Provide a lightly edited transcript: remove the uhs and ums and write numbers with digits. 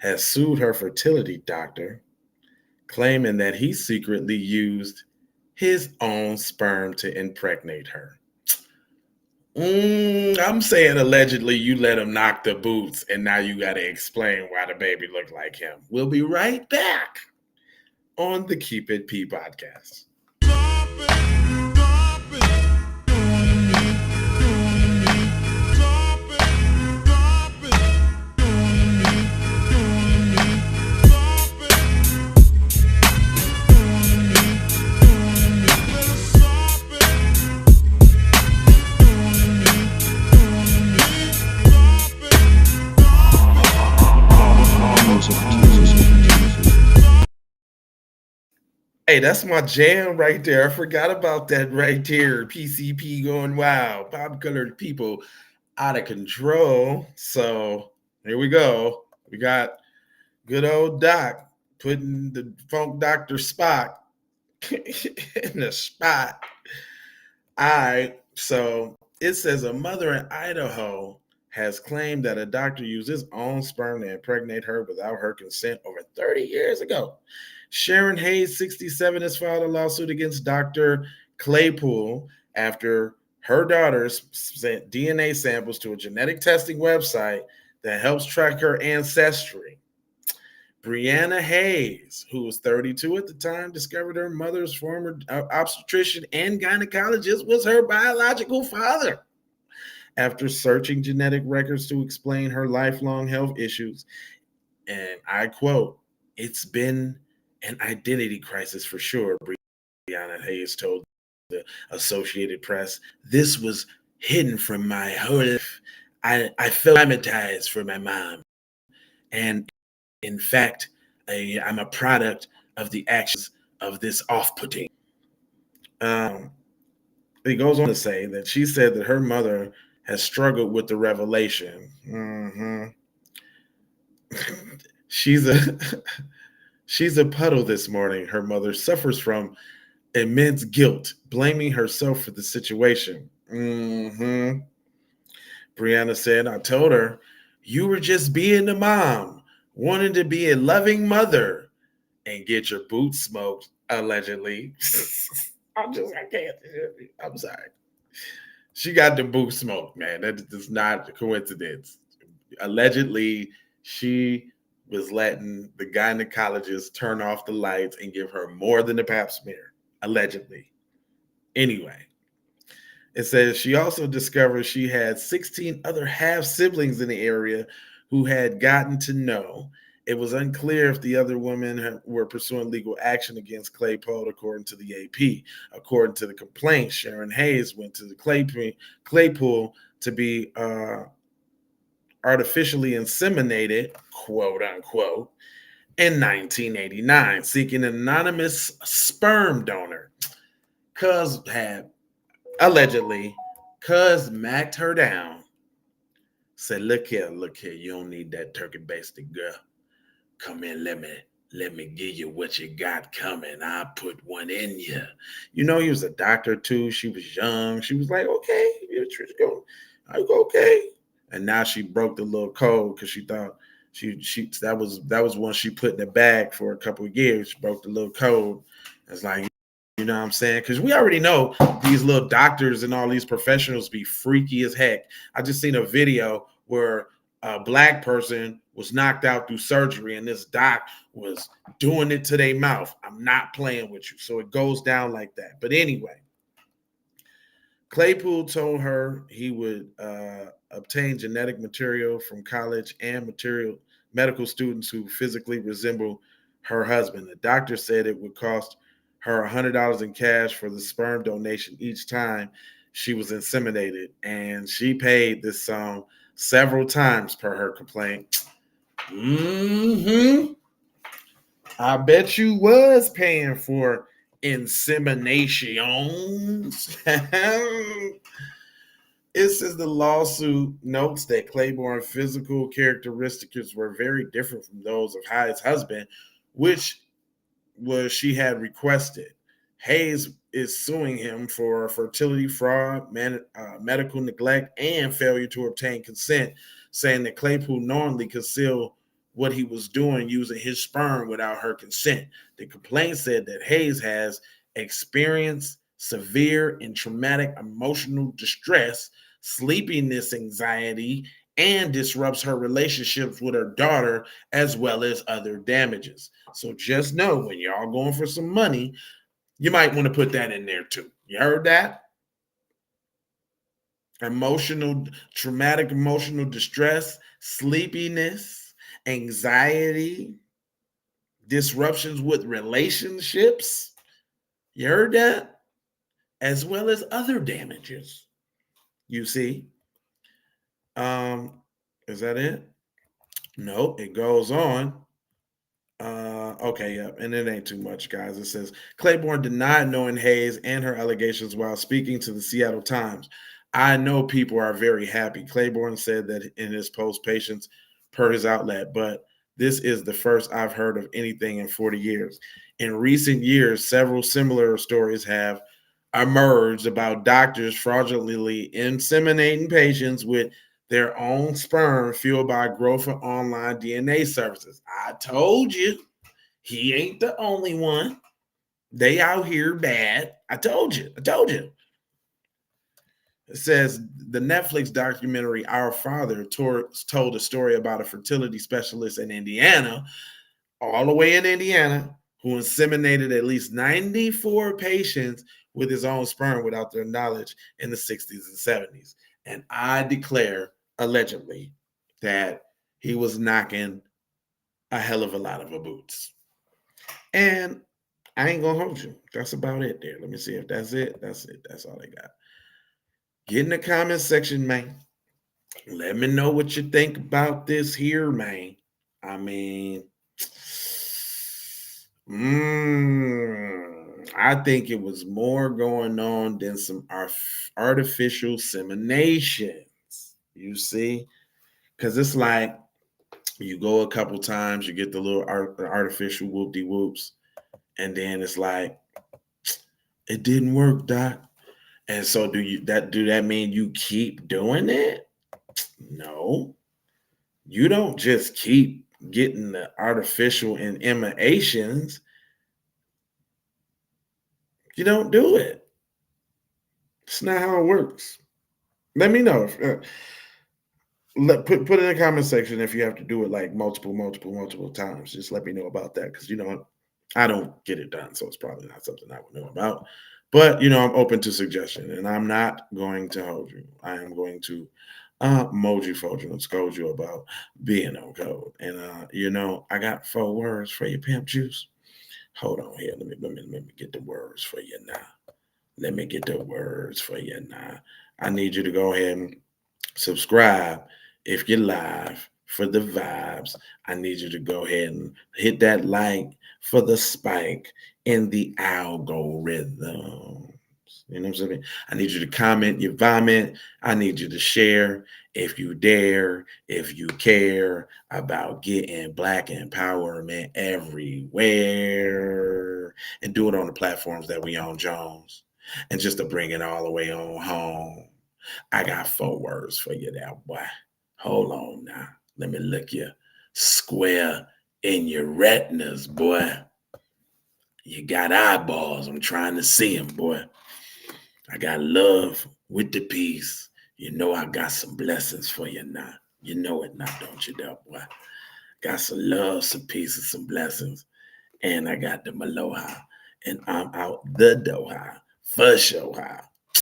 has sued her fertility doctor, claiming that he secretly used his own sperm to impregnate her. I'm saying allegedly you let him knock the boots, and now you got to explain why the baby looked like him. We'll be right back on the Keep It P podcast. Hey, that's my jam right there. I forgot about that right there. PCP going wild. Pop colored people out of control. So here we go. We got good old Doc putting the funk doctor Spock in the spot. All right. So it says a mother in Idaho has claimed that a doctor used his own sperm to impregnate her without her consent over 30 years ago. Sharon Hayes, 67, has filed a lawsuit against Dr. Claypool after her daughters sent DNA samples to a genetic testing website that helps track her ancestry. Brianna Hayes, who was 32 at the time, discovered her mother's former obstetrician and gynecologist was her biological father. After searching genetic records to explain her lifelong health issues, and I quote, "It's been an identity crisis for sure," Brianna Hayes told the Associated Press. "This was hidden from my whole life. I felt traumatized for my mom. And in fact, I'm a product of the actions of this off-putting." He goes on to say that she said that her mother has struggled with the revelation. She's a puddle this morning. Her mother suffers from immense guilt, blaming herself for the situation. Brianna said, "I told her, you were just being a mom, wanting to be a loving mother and get your boots smoked," allegedly. I can't. I'm sorry. She got the boot smoked, man. That is not a coincidence. Allegedly, she was letting the gynecologist turn off the lights and give her more than a pap smear, allegedly. Anyway, it says she also discovered she had 16 other half siblings in the area who had gotten to know. It was unclear if the other women were pursuing legal action against Claypool, according to the AP. According to the complaint, Sharon Hayes went to the Claypool to be artificially inseminated, quote unquote, in 1989, seeking an anonymous sperm donor. Cuz had allegedly, cuz macked her down, said, look here, you don't need that turkey basted girl. Come in, let me give you what you got coming. I'll put one in you. You know, he was a doctor too. She was young. She was like, okay, okay. And now she broke the little code because she thought that was one she put in the bag for a couple of years. She broke the little code. It's like, you know what I'm saying? Because we already know these little doctors and all these professionals be freaky as heck. I just seen a video where a black person was knocked out through surgery and this doc was doing it to their mouth. I'm not playing with you. So it goes down like that. But anyway, Claypool told her he would obtain genetic material from college and medical students who physically resemble her husband. The doctor said it would cost her $100 in cash for the sperm donation each time she was inseminated, and she paid this sum several times per her complaint. I bet you was paying for inseminations. It says the lawsuit notes that Claiborne's physical characteristics were very different from those of Hayes' husband, which was she had requested. Hayes is suing him for fertility fraud, medical neglect, and failure to obtain consent, saying that Claypool knowingly concealed what he was doing using his sperm without her consent. The complaint said that Hayes has experienced severe and traumatic emotional distress, sleepiness anxiety, and disrupts her relationships with her daughter, as well as other damages. So just know when y'all going for some money, you might want to put that in there too. You heard that? Traumatic emotional distress, sleepiness, anxiety, disruptions with relationships. You heard that? As well as other damages. You see? Is that it? No, it goes on. Okay, yeah, and it ain't too much, guys. It says Claiborne denied knowing Hayes and her allegations while speaking to the Seattle Times. I know people are very happy. Claiborne said that in his post patients per his outlet, but this is the first I've heard of anything in 40 years. In recent years, several similar stories have emerged about doctors fraudulently inseminating patients with their own sperm fueled by growth of online DNA services. I told you, he ain't the only one. They out here bad. I told you. It says the Netflix documentary Our Father told a story about a fertility specialist in Indiana, all the way in Indiana, who inseminated at least 94 patients with his own sperm without their knowledge in the 60s and 70s. And I declare, allegedly, that he was knocking a hell of a lot of boots. And I ain't gonna hold you. That's about it there. Let me see if that's it. That's it. That's all I got. Get in the comment section, man. Let me know what you think about this here, man. I mean, I think it was more going on than some artificial seminations. You see? Because it's like you go a couple times, you get the little artificial whoop-de-whoops, and then it's like, it didn't work, doc. And so do that mean you keep doing it? No. You don't just keep getting the artificial inseminations. You don't do it. It's not how it works. Let me know. Put it in the comment section if you have to do it like multiple times. Just let me know about that, because I don't get it done, so it's probably not something I would know about. But I'm open to suggestion, and I'm not going to hold you. I am going to mold you, fold you, and scold you about being on code. And I got 4 words for you, pimp juice. Hold on here. Let me get the words for you now. I need you to go ahead and subscribe if you're live for the vibes. I need you to go ahead and hit that like for the spike in the algorithm. You know what I'm saying? I need you to comment your vomit. I need you to share if you dare, if you care about getting Black empowerment everywhere, and do it on the platforms that we own, Jones. And just to bring it all the way on home, I got 4 words for you there, boy. Hold on now. Let me look you square in your retinas, boy. You got eyeballs. I'm trying to see them, boy. I got love with the peace. You know I got some blessings for you now. You know it now, don't you, there, boy? Got some love, some peace, and some blessings. And I got the aloha. And I'm out the doha for sure.